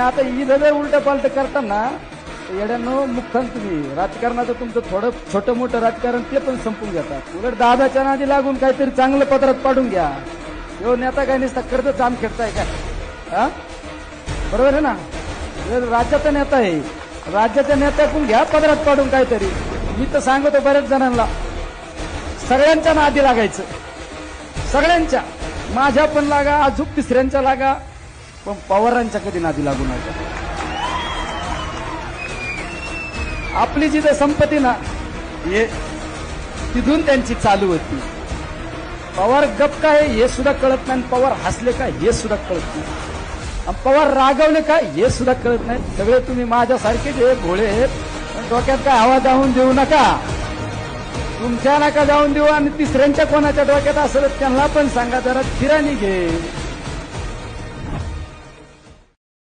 आता इथं जर उलट पालट करताना येड्यानो मुख्यान तुम्ही राजकारणाचं तुमचं थोडं छोटं मोठं राजकारण ते पण संपून घेतात. उलट दादाच्या नादी लागून काहीतरी चांगलं पदरात पाडून घ्या. यो नेता काय नसता कर्ज जाम खेळताय काय? हा बरोबर आहे ना. राज्याचा नेता आहे, राज्याच्या नेत्याकडून घ्या पदरात पाडून काहीतरी. मी तर सांगतो बऱ्याच जणांना सगळ्यांच्या नादी लागायचं, सगळ्यांच्या, माझ्या पण लागा, अजून तिसऱ्यांच्या लागा, पण पवारांच्या कधी नादी लागू नका. आपली जिथं संपत्ती ना हे तिथून त्यांची चालू होती. पवार गप काय हे सुद्धा कळत नाही, पवार हसले काय हे सुद्धा कळत नाही, पवार रागवले काय हे सुद्धा कळत नाही. सगळे तुम्ही माझ्यासारखे जे भोळे आहेत, डोक्यात काय हवा जाऊन देऊ नका. तुमच्या नका जाऊन देऊ, आणि तिसऱ्यांच्या कोणाच्या डोक्यात असेल त्यांना पण सांगा जरा थिराणी घे.